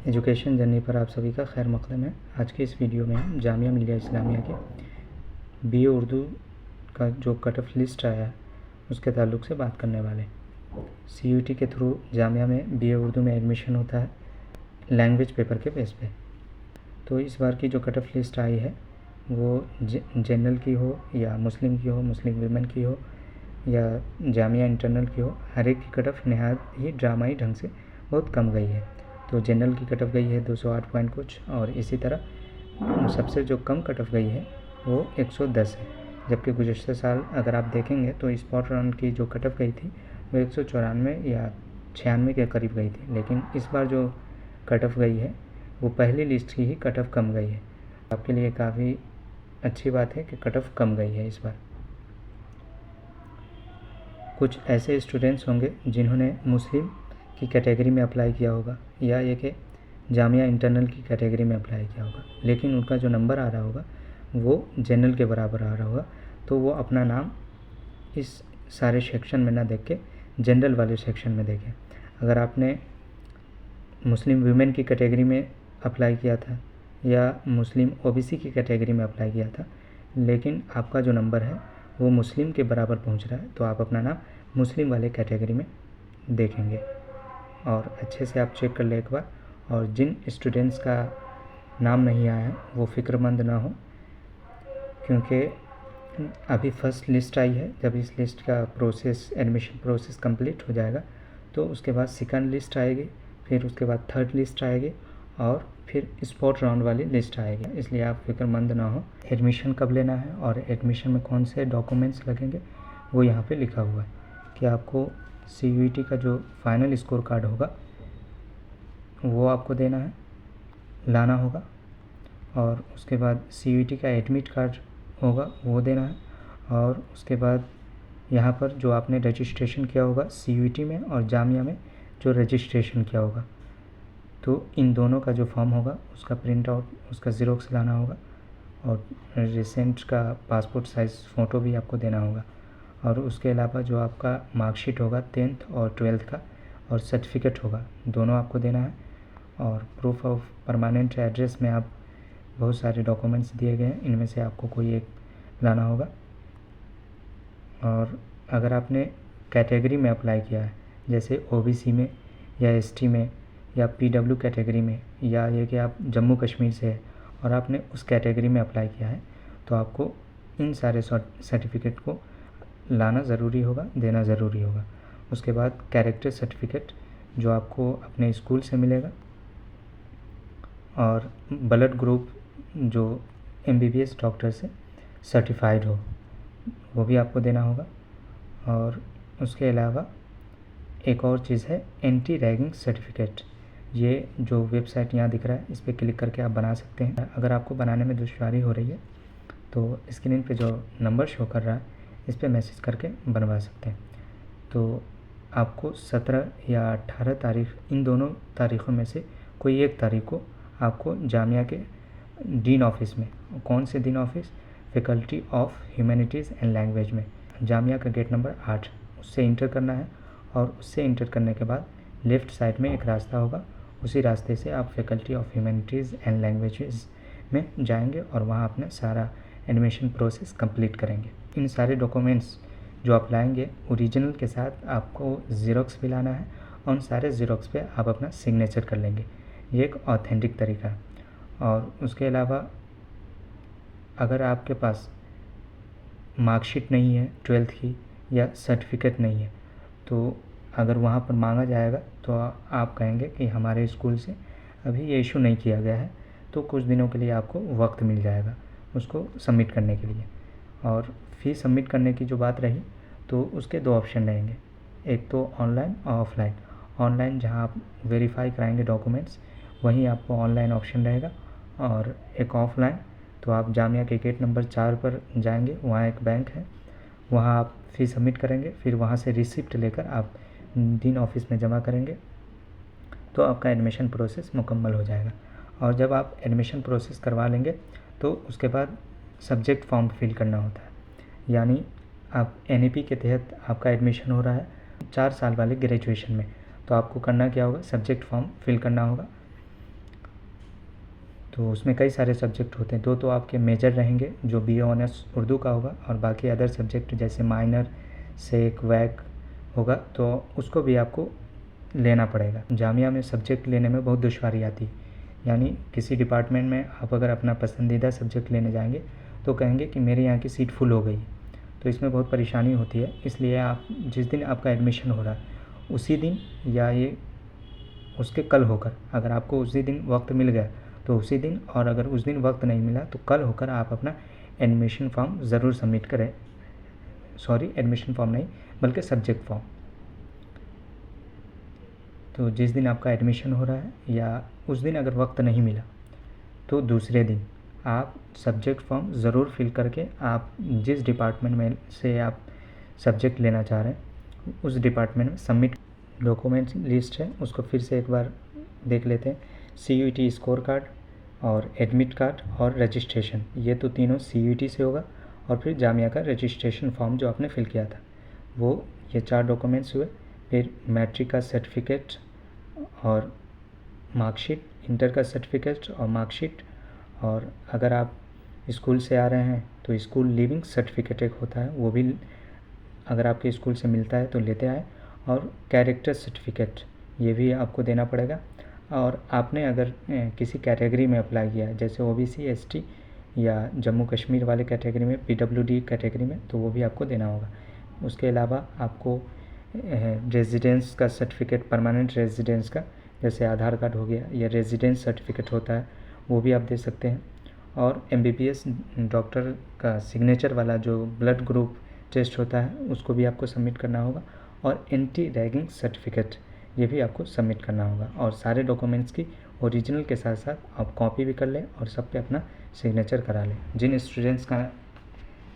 Education journey पर आप सभी का खैर मकदम है। आज के इस वीडियो में हम जामिया मिलिया इस्लामिया के बीए उर्दू का जो कट ऑफ लिस्ट आया है उसके ताल्लुक़ से बात करने वाले। सीयूईटी के थ्रू जामिया में बीए उर्दू में एडमिशन होता है लैंग्वेज पेपर के बेस पे। तो इस बार की जो कट ऑफ लिस्ट आई है वो जनरल की हो या मुस्लिम की हो, मुस्लिम वीमेन की हो या जामिया इंटरनल की हो, हर एक की कट ऑफ नहायत ही ड्रामाई ढंग से बहुत कम गई है। तो जनरल की कट ऑफ गई है 208 पॉइंट कुछ, और इसी तरह सबसे जो कम कट ऑफ गई है वो 110 है। जबकि गुज़श्ता साल अगर आप देखेंगे तो स्पॉट राउंड की जो कट ऑफ गई थी वो 194 या 96 के करीब गई थी, लेकिन इस बार जो कट ऑफ गई है वो पहली लिस्ट की ही कट ऑफ कम गई है। आपके लिए काफ़ी अच्छी बात है कि कट ऑफ कम गई है इस बार। कुछ ऐसे स्टूडेंट्स होंगे जिन्होंने मुस्लिम की कैटेगरी में अप्लाई किया होगा या ये कि जामिया इंटरनल की कैटेगरी में अप्लाई किया होगा, लेकिन उनका जो नंबर आ रहा होगा वो जनरल के बराबर आ रहा होगा, तो वो अपना नाम इस सारे सेक्शन में ना देख के जनरल वाले सेक्शन में देखें। अगर आपने मुस्लिम वीमेन की कैटेगरी में अप्लाई किया था या मुस्लिम ओबीसी की कैटेगरी में अप्लाई किया था, लेकिन आपका जो नंबर है वो मुस्लिम के बराबर पहुंच रहा है, तो आप अपना नाम मुस्लिम वाले कैटेगरी में देखेंगे और अच्छे से आप चेक कर ले एक बार। और जिन स्टूडेंट्स का नाम नहीं आया है वो फ़िक्रमंद ना हो, क्योंकि अभी फर्स्ट लिस्ट आई है। जब इस लिस्ट का प्रोसेस एडमिशन प्रोसेस कंप्लीट हो जाएगा तो उसके बाद सेकंड लिस्ट आएगी, फिर उसके बाद थर्ड लिस्ट आएगी और फिर स्पॉट राउंड वाली लिस्ट आएगी। इसलिए आप फिक्रमंद ना हो। एडमिशन कब लेना है और एडमिशन में कौन से डॉक्यूमेंट्स लगेंगे वो यहाँ पे लिखा हुआ है कि आपको सीयूईटी का जो फाइनल स्कोर कार्ड होगा वो आपको देना है, लाना होगा, और उसके बाद सीयूईटी का एडमिट कार्ड होगा वो देना है, और उसके बाद यहाँ पर जो आपने रजिस्ट्रेशन किया होगा सीयूईटी में और जामिया में जो रजिस्ट्रेशन किया होगा, तो इन दोनों का जो फॉर्म होगा उसका प्रिंट आउट, उसका ज़ेरॉक्स लाना होगा, और रिसेंट का पासपोर्ट साइज़ फ़ोटो भी आपको देना होगा। और उसके अलावा जो आपका मार्कशीट होगा 10th और 12th का और सर्टिफिकेट होगा, दोनों आपको देना है। और प्रूफ ऑफ परमानेंट एड्रेस में आप बहुत सारे डॉक्यूमेंट्स दिए गए हैं, इनमें से आपको कोई एक लाना होगा। और अगर आपने कैटेगरी में अप्लाई किया है जैसे ओबीसी में या एसटी में या पीडब्ल्यू कैटेगरी में, या ये कि आप जम्मू कश्मीर से है और आपने उस कैटेगरी में अप्लाई किया है, तो आपको इन सारे सर्टिफिकेट को लाना ज़रूरी होगा, देना ज़रूरी होगा। उसके बाद कैरेक्टर सर्टिफिकेट जो आपको अपने स्कूल से मिलेगा, और ब्लड ग्रुप जो एमबीबीएस डॉक्टर से सर्टिफाइड हो वो भी आपको देना होगा। और उसके अलावा एक और चीज़ है एंटी रैगिंग सर्टिफिकेट। ये जो वेबसाइट यहाँ दिख रहा है इस पर क्लिक करके आप बना सकते हैं। अगर आपको बनाने में दुश्वारी हो रही है तो स्क्रीन पे जो नंबर शो कर रहा है इस पर मैसेज करके बनवा सकते हैं। तो आपको 17 या 18 तारीख, इन दोनों तारीख़ों में से कोई एक तारीख को आपको जामिया के डीन ऑफिस में, कौन से dean office, faculty of humanities and language में, जामिया का गेट नंबर 8, उससे इंटर करना है। और उससे इंटर करने के बाद लेफ़्ट साइड में एक रास्ता होगा, उसी रास्ते से आप faculty of humanities and languages में जाएंगे और वहाँ अपना सारा एडमिशन प्रोसेस कंप्लीट करेंगे। इन सारे डॉक्यूमेंट्स जो आप लाएंगे ओरिजिनल के साथ आपको ज़ेरॉक्स भी लाना है, और उन सारे ज़ेरॉक्स पे आप अपना सिग्नेचर कर लेंगे। ये एक ऑथेंटिक तरीका है। और उसके अलावा अगर आपके पास मार्कशीट नहीं है 12th की या सर्टिफिकेट नहीं है, तो अगर वहाँ पर मांगा जाएगा तो आप कहेंगे कि हमारे स्कूल से अभी ये इशू नहीं किया गया है, तो कुछ दिनों के लिए आपको वक्त मिल जाएगा उसको सबमिट करने के लिए। और फ़ीस सबमिट करने की जो बात रही तो उसके दो ऑप्शन रहेंगे, एक तो ऑनलाइन और ऑफलाइन। ऑनलाइन जहाँ आप वेरीफाई कराएंगे डॉक्यूमेंट्स, वहीं आपको ऑनलाइन ऑप्शन रहेगा, और एक ऑफलाइन तो आप जामिया के गेट नंबर 4 पर जाएंगे, वहाँ एक बैंक है, वहाँ आप फ़ीस सबमिट करेंगे, फिर वहाँ से रिसिप्ट लेकर आप डीन ऑफिस में जमा करेंगे, तो आपका एडमिशन प्रोसेस मुकम्मल हो जाएगा। और जब आप एडमिशन प्रोसेस करवा लेंगे तो उसके बाद सब्जेक्ट फॉर्म फिल करना होता है, यानी आप एनईपी के तहत आपका एडमिशन हो रहा है 4 साल वाले ग्रेजुएशन में, तो आपको करना क्या होगा, सब्जेक्ट फॉर्म फिल करना होगा। तो उसमें कई सारे सब्जेक्ट होते हैं। 2 तो आपके मेजर रहेंगे जो BA ऑनर्स उर्दू का होगा, और बाकी अदर सब्जेक्ट जैसे माइनर, सेक, वैक होगा, तो उसको भी आपको लेना पड़ेगा। जामिया में सब्जेक्ट लेने में बहुत दुश्वारी आती है, यानी किसी डिपार्टमेंट में आप अगर अपना पसंदीदा सब्जेक्ट लेने जाएंगे तो कहेंगे कि मेरे यहाँ की सीट फुल हो गई, तो इसमें बहुत परेशानी होती है। इसलिए आप जिस दिन आपका एडमिशन हो रहा है उसी दिन या ये उसके कल होकर, अगर आपको उसी दिन वक्त मिल गया तो उसी दिन, और अगर उस दिन वक्त नहीं मिला तो कल होकर आप अपना एडमिशन फॉर्म ज़रूर सबमिट करें। सॉरी, एडमिशन फॉर्म नहीं बल्कि सब्जेक्ट फॉर्म। तो जिस दिन आपका एडमिशन हो रहा है या उस दिन अगर वक्त नहीं मिला तो दूसरे दिन आप सब्जेक्ट फॉर्म ज़रूर फिल करके आप जिस डिपार्टमेंट में से आप सब्जेक्ट लेना चाह रहे हैं उस डिपार्टमेंट में सबमिट। डॉक्यूमेंट लिस्ट है उसको फिर से एक बार देख लेते हैं। CUET स्कोर कार्ड और एडमिट कार्ड और रजिस्ट्रेशन, ये तो तीनों CUET से होगा, और फिर जामिया का रजिस्ट्रेशन फॉर्म जो आपने फिल किया था वो, ये 4 डॉक्यूमेंट्स हुए। फिर मैट्रिक का सर्टिफिकेट और मार्कशीट, इंटर का सर्टिफिकेट और मार्कशीट, और अगर आप स्कूल से आ रहे हैं तो स्कूल लिविंग सर्टिफिकेट एक होता है, वो भी अगर आपके स्कूल से मिलता है तो लेते आए, और कैरेक्टर सर्टिफिकेट ये भी आपको देना पड़ेगा। और आपने अगर किसी कैटेगरी में अप्लाई किया है जैसे OBC, ST या जम्मू कश्मीर वाले कैटेगरी में, PWD कैटेगरी में, तो वो भी आपको देना होगा। उसके अलावा आपको रेजिडेंस का सर्टिफिकेट, परमानेंट रेजिडेंस का, जैसे आधार कार्ड हो गया या रेजिडेंस सर्टिफिकेट होता है, वो भी आप दे सकते हैं। और MBBS डॉक्टर का सिग्नेचर वाला जो ब्लड ग्रुप टेस्ट होता है उसको भी आपको सबमिट करना होगा, और एंटी रैगिंग सर्टिफिकेट ये भी आपको सबमिट करना होगा। और सारे डॉक्यूमेंट्स की ओरिजिनल के साथ साथ आप कॉपी भी कर लें और सब पे अपना सिग्नेचर करा लें। जिन स्टूडेंट्स का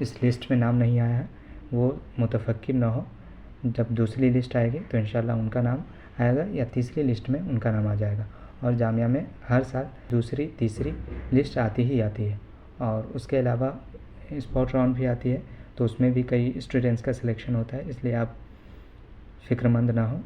इस लिस्ट में नाम नहीं आया है वो मुतफक्किर ना हो, जब दूसरी लिस्ट आएगी तो इंशाल्लाह उनका नाम आएगा या तीसरी लिस्ट में उनका नाम आ जाएगा। और जामिया में हर साल दूसरी तीसरी लिस्ट आती ही आती है, और उसके अलावा स्पॉट राउंड भी आती है, तो उसमें भी कई स्टूडेंट्स का सिलेक्शन होता है, इसलिए आप फिक्रमंद ना हो।